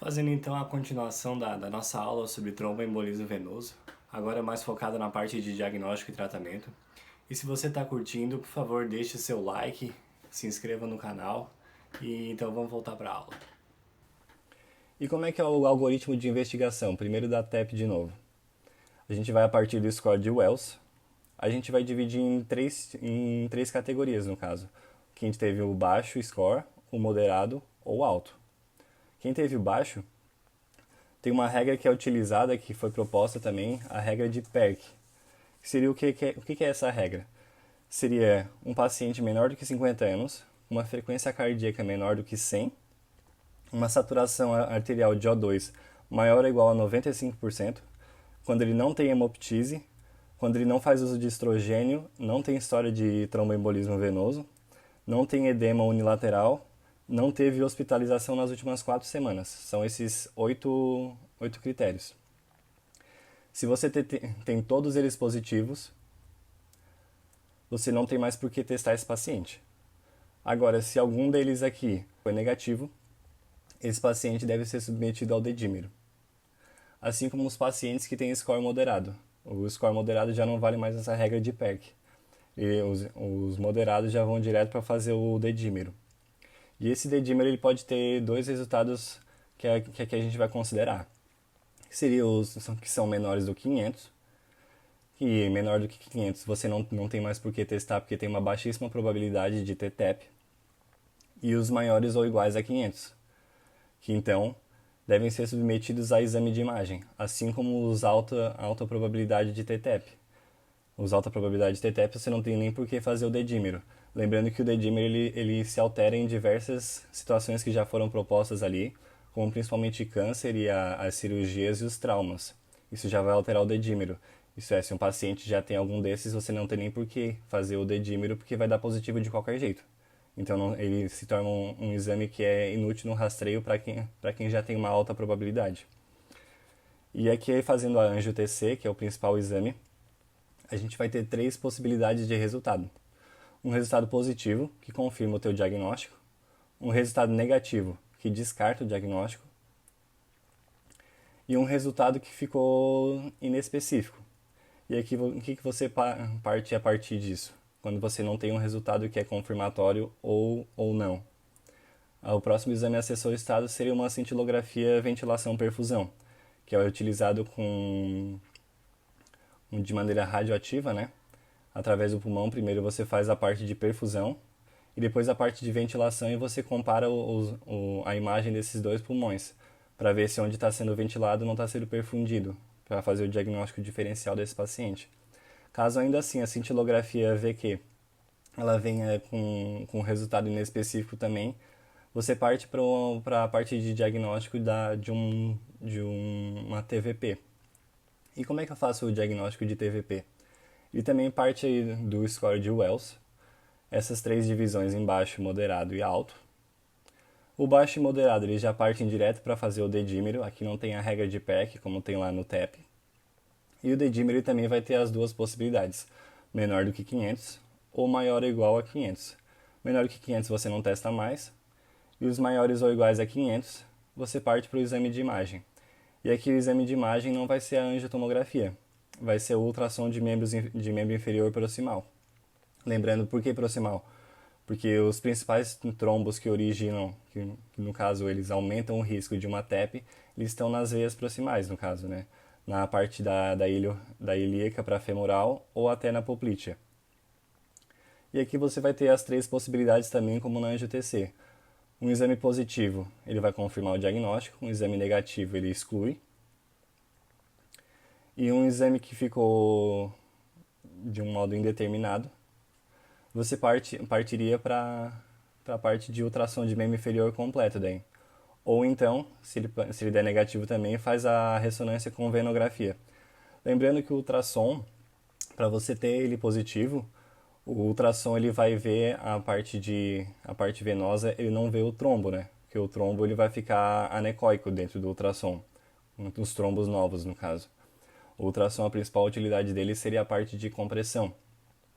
Fazendo então a continuação da nossa aula sobre tromboembolismo venoso, agora mais focada na parte de diagnóstico e tratamento. E se você está curtindo, por favor, deixe seu like, se inscreva no canal e então vamos voltar para a aula. E como é que é o algoritmo de investigação? Primeiro da TEP de novo. A gente vai a partir do score de Wells. A gente vai dividir em três categorias no caso. Quem teve o baixo score, o moderado ou o alto. Quem teve o baixo tem uma regra que é utilizada, que foi proposta também, a regra de PERC. Seria o que é essa regra? Seria um paciente menor do que 50 anos, uma frequência cardíaca menor do que 100, uma saturação arterial de O2 maior ou igual a 95%, quando ele não tem hemoptise, quando ele não faz uso de estrogênio, não tem história de tromboembolismo venoso, não tem edema unilateral, não teve hospitalização nas últimas 4 semanas. São esses oito critérios. Se você tem todos eles positivos, você não tem mais por que testar esse paciente. Agora, se algum deles aqui foi negativo, esse paciente deve ser submetido ao dedímero. Assim como os pacientes que têm score moderado. O score moderado já não vale mais essa regra de PERC. E os moderados já vão direto para fazer o dedímero. E esse dedímero ele pode ter dois resultados que a gente vai considerar. Seriam os que são menores do que 500, e menor do que 500 você não tem mais por que testar porque tem uma baixíssima probabilidade de ter TEP, e os maiores ou iguais a 500, que então devem ser submetidos a exame de imagem, assim como os alta probabilidade de ter TEP. Os alta probabilidade de ter TEP você não tem nem por que fazer o dedímero. Lembrando que o dedímero ele se altera em diversas situações que já foram propostas ali, como principalmente câncer e as cirurgias e os traumas. Isso já vai alterar o dedímero. Isso é, se um paciente já tem algum desses, você não tem nem por que fazer o dedímero, porque vai dar positivo de qualquer jeito. Então ele se torna um exame que é inútil no rastreio para quem já tem uma alta probabilidade. E aqui fazendo a angio-TC, que é o principal exame, a gente vai ter três possibilidades de resultado. Um resultado positivo, que confirma o teu diagnóstico, um resultado negativo, que descarta o diagnóstico, e um resultado que ficou inespecífico. E aqui o que você parte a partir disso? Quando você não tem um resultado que é confirmatório ou não. O próximo exame assessor estado seria uma cintilografia ventilação-perfusão, que é utilizado de maneira radioativa, né? Através do pulmão, primeiro você faz a parte de perfusão e depois a parte de ventilação, e você compara a imagem desses dois pulmões para ver se onde está sendo ventilado não está sendo perfundido, para fazer o diagnóstico diferencial desse paciente. Caso ainda assim a cintilografia vê que ela venha com resultado inespecífico também, você parte para a parte de diagnóstico uma TVP. E como é que eu faço o diagnóstico de TVP? Ele também parte do score de Wells, essas três divisões em baixo, moderado e alto. O baixo e moderado eles já partem direto para fazer o dedímero, aqui não tem a regra de PEC como tem lá no TEP. E o dedímero ele também vai ter as duas possibilidades, menor do que 500 ou maior ou igual a 500. Menor do que 500 você não testa mais, e os maiores ou iguais a 500 você parte para o exame de imagem. E aqui o exame de imagem não vai ser a angiotomografia, vai ser o ultrassom de membro inferior proximal. Lembrando, por que proximal? Porque os principais trombos que originam, que no caso eles aumentam o risco de uma TEP, eles estão nas veias proximais, no caso, né? Na parte da ilíaca para femoral ou até na poplítea. E aqui você vai ter as três possibilidades também, como na angio-TC. Um exame positivo, ele vai confirmar o diagnóstico, um exame negativo, ele exclui, e um exame que ficou de um modo indeterminado, você partiria para a parte de ultrassom de membro inferior completo daí. Ou então, se ele der negativo também, faz a ressonância com venografia. Lembrando que o ultrassom, para você ter ele positivo, o ultrassom ele vai ver a parte venosa, ele não vê o trombo, né? Porque o trombo ele vai ficar anecoico dentro do ultrassom, os trombos novos no caso. O ultrassom, a principal utilidade dele seria a parte de compressão,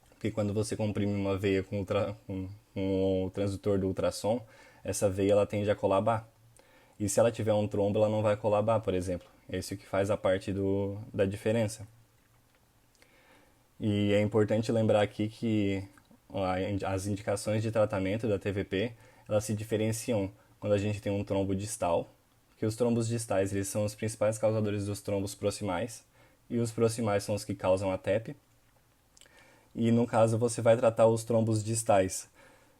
porque quando você comprime uma veia com o transdutor do ultrassom, essa veia ela tende a colabar. E se ela tiver um trombo, ela não vai colabar, por exemplo. Esse é o que faz a parte da diferença. E é importante lembrar aqui que as indicações de tratamento da TVP, elas se diferenciam quando a gente tem um trombo distal, que os trombos distais eles são os principais causadores dos trombos proximais, e os proximais são os que causam a TEP. E no caso você vai tratar os trombos distais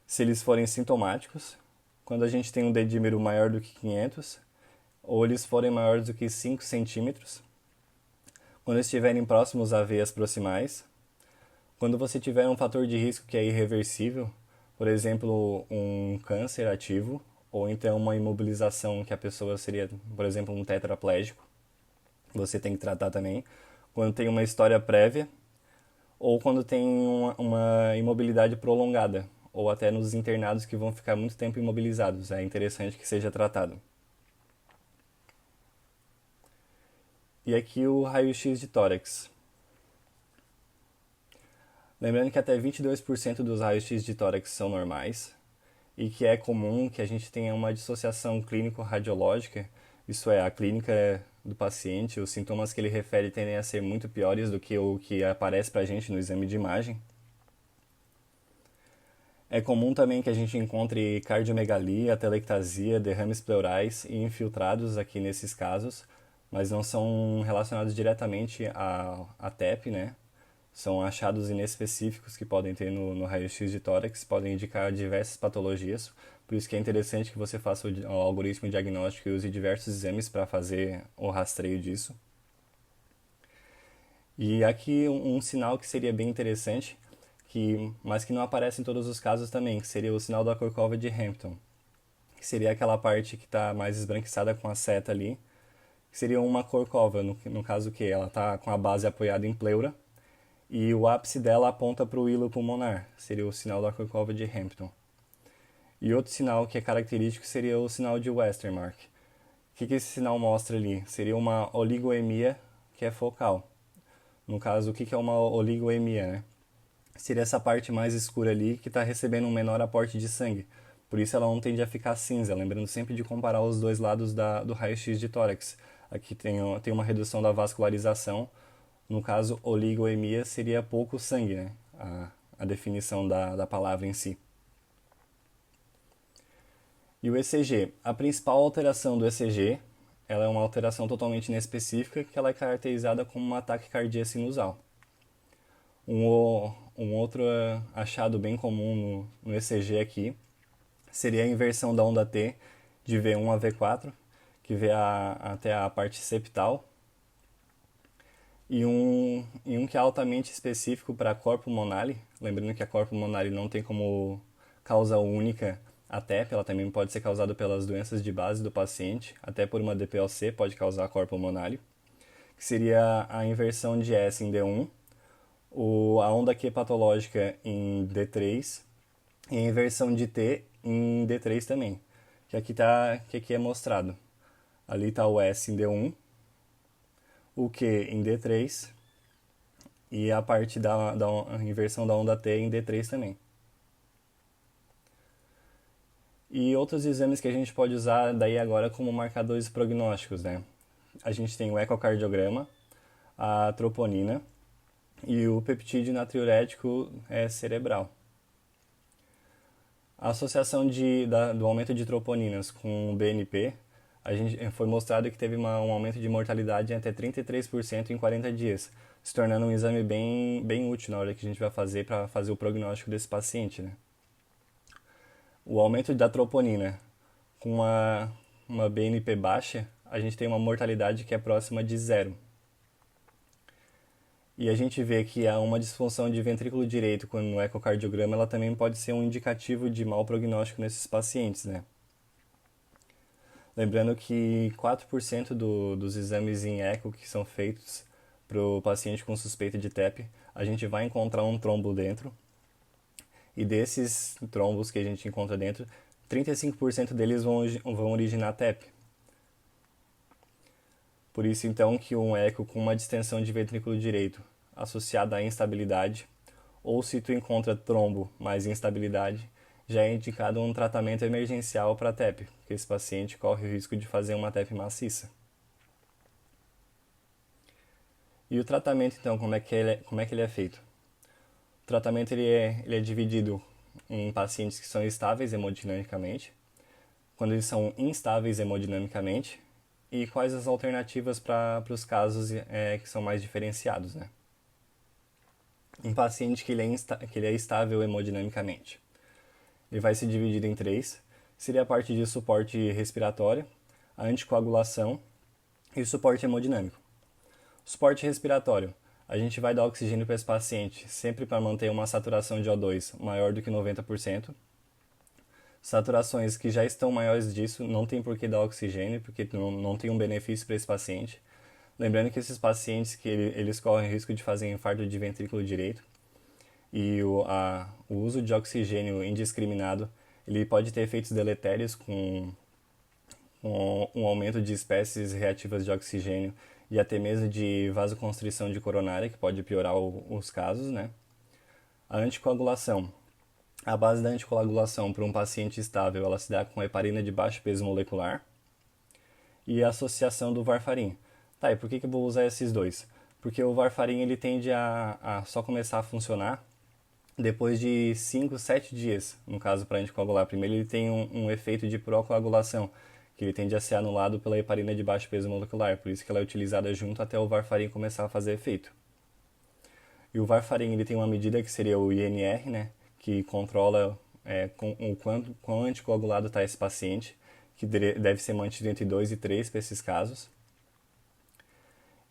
se eles forem sintomáticos, quando a gente tem um dedímero maior do que 500, ou eles forem maiores do que 5 centímetros, quando estiverem próximos a veias proximais, quando você tiver um fator de risco que é irreversível, por exemplo, um câncer ativo, ou então uma imobilização que a pessoa seria, por exemplo, um tetraplégico, você tem que tratar também. Quando tem uma história prévia, ou quando tem uma imobilidade prolongada, ou até nos internados que vão ficar muito tempo imobilizados. É interessante que seja tratado. E aqui o raio-x de tórax. Lembrando que até 22% dos raios-x de tórax são normais e que é comum que a gente tenha uma dissociação clínico-radiológica, isso é, a clínica do paciente, os sintomas que ele refere tendem a ser muito piores do que o que aparece para a gente no exame de imagem. É comum também que a gente encontre cardiomegalia, atelectasia, derrames pleurais e infiltrados aqui nesses casos, mas não são relacionados diretamente à TEP, né? São achados inespecíficos que podem ter no raio-x de tórax, podem indicar diversas patologias, por isso que é interessante que você faça o algoritmo diagnóstico e use diversos exames para fazer o rastreio disso. E aqui um sinal que seria bem interessante, mas que não aparece em todos os casos também, que seria o sinal da Corcova de Hampton, que seria aquela parte que está mais esbranquiçada com a seta ali, que seria uma corcova, no caso que ela está com a base apoiada em pleura, e o ápice dela aponta para o hilo pulmonar, seria o sinal da Corcova de Hampton. E outro sinal que é característico seria o sinal de Westermarck. O que esse sinal mostra ali? Seria uma oligoemia que é focal. No caso, o que é uma oligoemia, né? Seria essa parte mais escura ali que está recebendo um menor aporte de sangue. Por isso ela não tende a ficar cinza, lembrando sempre de comparar os dois lados do raio-x de tórax. Aqui tem uma redução da vascularização. No caso, oligoemia seria pouco sangue, né? A definição da palavra em si. E o ECG? A principal alteração do ECG, ela é uma alteração totalmente inespecífica que ela é caracterizada como um ataque cardíaco sinusal. Um outro achado bem comum no ECG aqui seria a inversão da onda T de V1 a V4, que vê até a parte septal, e um que é altamente específico para a cor pulmonale, lembrando que a cor pulmonale não tem como causa única a TEP, ela também pode ser causada pelas doenças de base do paciente, até por uma DPLC pode causar a cor pulmonale, que seria a inversão de S em D1, a onda Q patológica em D3 e a inversão de T em D3 também, que aqui é mostrado. Ali está o S em D1, o Q em D3 e a parte da inversão da onda T em D3 também. E outros exames que a gente pode usar daí agora como marcadores prognósticos, né? A gente tem o ecocardiograma, a troponina e o peptídeo natriurético cerebral. A associação do aumento de troponinas com o BNP, foi mostrado que teve um aumento de mortalidade de até 33% em 40 dias, se tornando um exame bem útil na hora que a gente vai fazer para fazer o prognóstico desse paciente, né? O aumento da troponina com uma BNP baixa, a gente tem uma mortalidade que é próxima de zero. E a gente vê que há uma disfunção de ventrículo direito no ecocardiograma, ela também pode ser um indicativo de mau prognóstico nesses pacientes, né? Lembrando que 4% dos exames em eco que são feitos para o paciente com suspeita de TEP, a gente vai encontrar um trombo dentro. E desses trombos que a gente encontra dentro, 35% deles vão originar TEP. Por isso, então, que um eco com uma distensão de ventrículo direito associada à instabilidade, ou se tu encontra trombo mais instabilidade, já é indicado um tratamento emergencial para TEP, porque esse paciente corre o risco de fazer uma TEP maciça. E o tratamento, então, como é que ele é feito? O tratamento ele é dividido em pacientes que são estáveis hemodinamicamente, quando eles são instáveis hemodinamicamente, e quais as alternativas para os casos que são mais diferenciados, né? Um paciente que ele é estável hemodinamicamente, ele vai se dividir em três. Seria a parte de suporte respiratório, a anticoagulação e o suporte hemodinâmico. Suporte respiratório. A gente vai dar oxigênio para esse paciente, sempre para manter uma saturação de O2 maior do que 90%. Saturações que já estão maiores disso, não tem por que dar oxigênio, porque não tem um benefício para esse paciente. Lembrando que esses pacientes eles correm risco de fazer infarto de ventrículo direito. E o uso de oxigênio indiscriminado ele pode ter efeitos deletérios com um aumento de espécies reativas de oxigênio e até mesmo de vasoconstrição de coronária, que pode piorar os casos, né? A anticoagulação. A base da anticoagulação para um paciente estável, ela se dá com heparina de baixo peso molecular e a associação do varfarin. Tá, e por que eu vou usar esses dois? Porque o varfarin ele tende a só começar a funcionar depois de 5, 7 dias, no caso para anticoagular. Primeiro ele tem um efeito de procoagulação, que ele tende a ser anulado pela heparina de baixo peso molecular, por isso que ela é utilizada junto até o varfarin começar a fazer efeito. E o varfarin ele tem uma medida que seria o INR, né, que controla o quão anticoagulado está esse paciente, que deve ser mantido entre 2 e 3 para esses casos.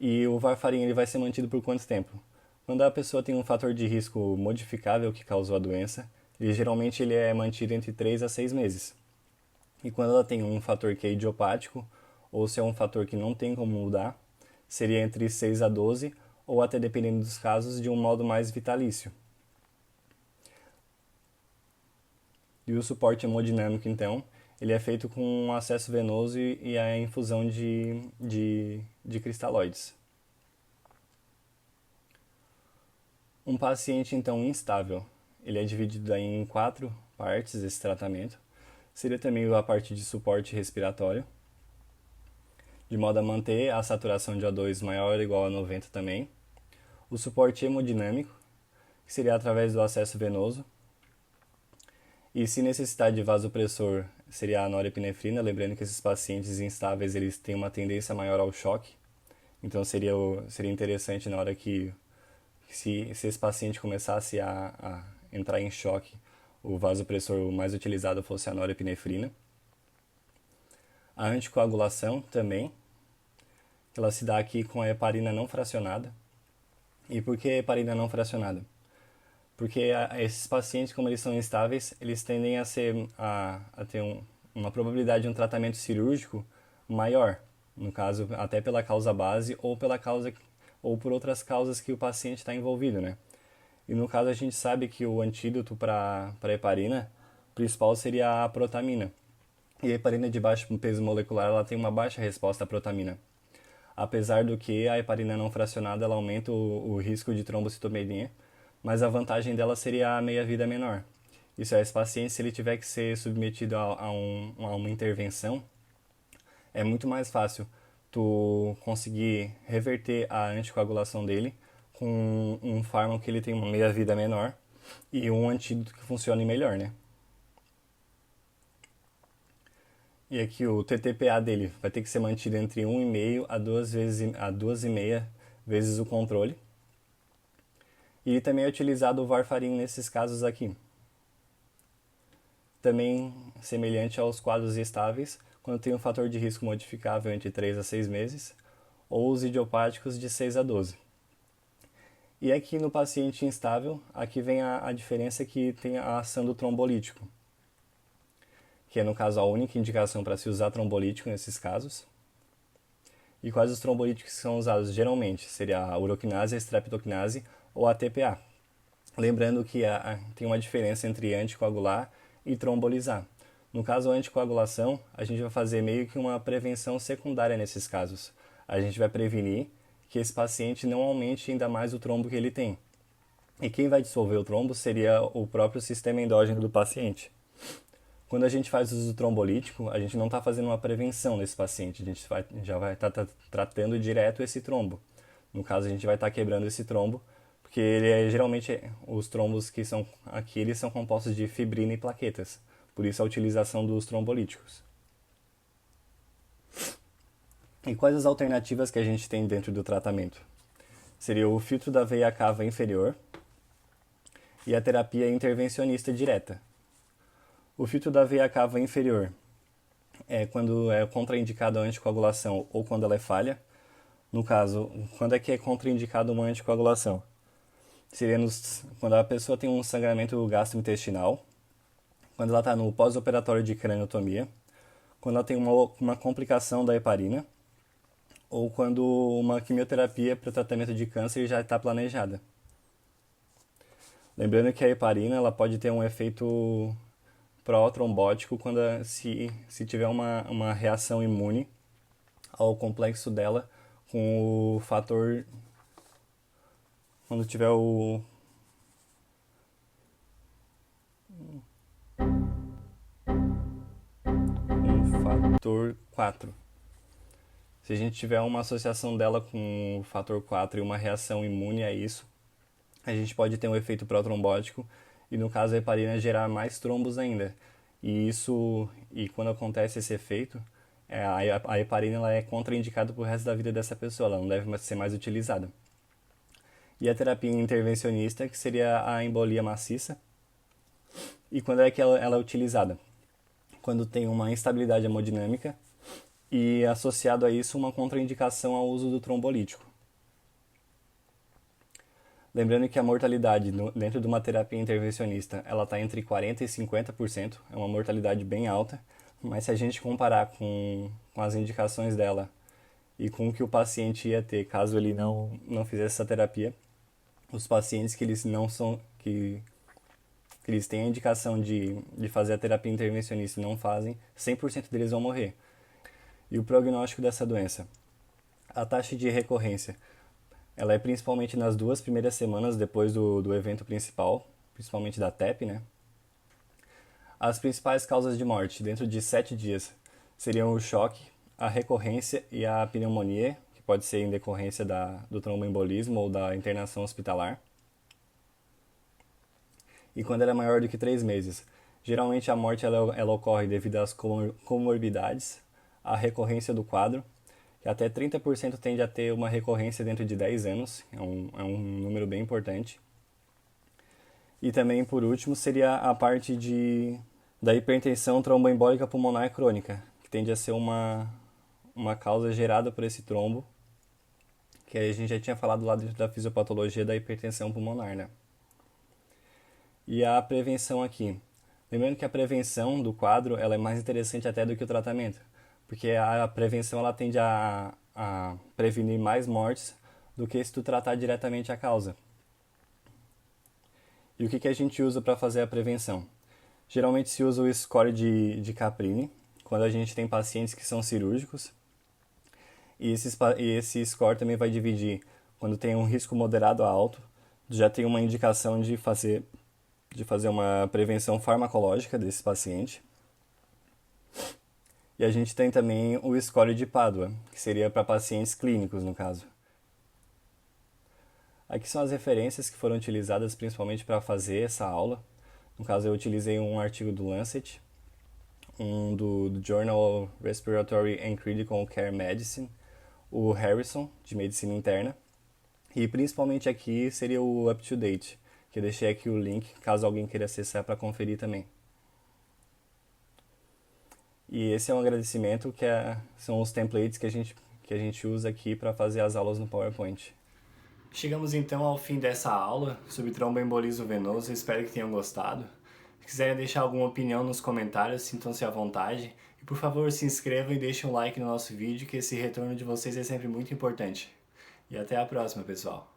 E o varfarin ele vai ser mantido por quanto tempo? Quando a pessoa tem um fator de risco modificável que causou a doença, geralmente ele é mantido entre 3 a 6 meses. E quando ela tem um fator que é idiopático, ou se é um fator que não tem como mudar, seria entre 6 a 12, ou até dependendo dos casos, de um modo mais vitalício. E o suporte hemodinâmico, então, ele é feito com um acesso venoso e a infusão de cristalóides. Um paciente, então, instável, ele é dividido em 4 partes, esse tratamento. Seria também a parte de suporte respiratório, de modo a manter a saturação de O2 maior ou igual a 90 também. O suporte hemodinâmico, que seria através do acesso venoso. E se necessitar de vasopressor, seria a norepinefrina, lembrando que esses pacientes instáveis eles têm uma tendência maior ao choque. Então seria interessante na hora que se esse paciente começasse a entrar em choque, o vasopressor mais utilizado fosse a norepinefrina. A anticoagulação também, ela se dá aqui com a heparina não fracionada. E por que heparina não fracionada? Porque esses pacientes, como eles são instáveis, eles tendem a ter uma probabilidade de um tratamento cirúrgico maior, no caso até pela causa base ou por outras causas que o paciente está envolvido, né? E no caso a gente sabe que o antídoto para heparina principal seria a protamina. E a heparina de baixo peso molecular ela tem uma baixa resposta à protamina. Apesar do que a heparina não fracionada ela aumenta o risco de trombocitopenia, mas a vantagem dela seria a meia-vida menor. Isso é, esse paciente, se ele tiver que ser submetido a uma intervenção, é muito mais fácil tu conseguir reverter a anticoagulação dele com um fármaco que ele tem uma meia-vida menor e um antídoto que funcione melhor, né? E aqui o TTPA dele vai ter que ser mantido entre 1,5 a 2,5 vezes o controle. E também é utilizado o varfarin nesses casos aqui. Também semelhante aos quadros estáveis, quando tem um fator de risco modificável entre 3 a 6 meses, ou os idiopáticos de 6 a 12. E aqui no paciente instável, aqui vem a diferença que tem a ação do trombolítico, que é no caso a única indicação para se usar trombolítico nesses casos. E quais os trombolíticos que são usados geralmente? Seria a uroquinase, a streptoquinase ou a TPA. Lembrando que tem uma diferença entre anticoagular e trombolizar. No caso da anticoagulação, a gente vai fazer meio que uma prevenção secundária nesses casos. A gente vai prevenir que esse paciente não aumente ainda mais o trombo que ele tem. E quem vai dissolver o trombo seria o próprio sistema endógeno do paciente. Quando a gente faz uso do trombolítico, a gente não está fazendo uma prevenção nesse paciente, a gente já vai estar tratando direto esse trombo. No caso, a gente vai estar quebrando esse trombo, porque geralmente os trombos que são aqui, eles são compostos de fibrina e plaquetas, por isso a utilização dos trombolíticos. E quais as alternativas que a gente tem dentro do tratamento? Seria o filtro da veia cava inferior e a terapia intervencionista direta. O filtro da veia cava inferior é quando é contraindicado a anticoagulação ou quando ela é falha. No caso, quando é que é contraindicado uma anticoagulação? Seria quando a pessoa tem um sangramento gastrointestinal, quando ela está no pós-operatório de craniotomia, quando ela tem uma complicação da heparina, ou quando uma quimioterapia para o tratamento de câncer já está planejada. Lembrando que a heparina ela pode ter um efeito pró-trombótico quando se tiver uma reação imune ao complexo dela com o fator... Quando tiver o fator 4. Se a gente tiver uma associação dela com o fator 4 e uma reação imune a isso, a gente pode ter um efeito protrombótico e, no caso, a heparina gerar mais trombos ainda. E quando acontece esse efeito, a heparina ela é contraindicada para o resto da vida dessa pessoa, ela não deve ser mais utilizada. E a terapia intervencionista, que seria a embolia maciça. E quando é que ela é utilizada? Quando tem uma instabilidade hemodinâmica e associado a isso uma contraindicação ao uso do trombolítico. Lembrando que a mortalidade dentro de uma terapia intervencionista ela está entre 40% e 50%, é uma mortalidade bem alta, mas se a gente comparar com as indicações dela e com o que o paciente ia ter caso ele não fizesse essa terapia, os pacientes que eles não são que eles têm a indicação de fazer a terapia intervencionista e não fazem, 100% deles vão morrer. E o prognóstico dessa doença? A taxa de recorrência, ela é principalmente nas 2 primeiras semanas depois do evento principal, principalmente da TEP, né? As principais causas de morte dentro de 7 dias seriam o choque, a recorrência e a pneumonia, que pode ser em decorrência do tromboembolismo ou da internação hospitalar. E quando ela é maior do que 3 meses, geralmente a morte ela ocorre devido às comorbidades, à recorrência do quadro, que até 30% tende a ter uma recorrência dentro de 10 anos, é um número bem importante. E também, por último, seria a parte da hipertensão tromboembólica pulmonar crônica, que tende a ser uma causa gerada por esse trombo, que a gente já tinha falado lá dentro da fisiopatologia da hipertensão pulmonar, né? E a prevenção aqui. Lembrando que a prevenção do quadro ela é mais interessante até do que o tratamento, porque a prevenção ela tende a prevenir mais mortes do que se tu tratar diretamente a causa. E o que a gente usa para fazer a prevenção? Geralmente se usa o score de Caprini, quando a gente tem pacientes que são cirúrgicos. E esse score também vai dividir quando tem um risco moderado a alto, já tem uma indicação de fazer uma prevenção farmacológica desse paciente. E a gente tem também o score de Padua, que seria para pacientes clínicos, no caso. Aqui são as referências que foram utilizadas principalmente para fazer essa aula. No caso, eu utilizei um artigo do Lancet, um do Journal of Respiratory and Critical Care Medicine, o Harrison, de Medicina Interna, e principalmente aqui seria o Up to Date, que eu deixei aqui o link, caso alguém queira acessar para conferir também. E esse é um agradecimento são os templates que a gente usa aqui para fazer as aulas no PowerPoint. Chegamos então ao fim dessa aula sobre tromboembolismo venoso, espero que tenham gostado. Se quiserem deixar alguma opinião nos comentários, sintam-se à vontade. E por favor, se inscrevam e deixem um like no nosso vídeo, que esse retorno de vocês é sempre muito importante. E até a próxima, pessoal!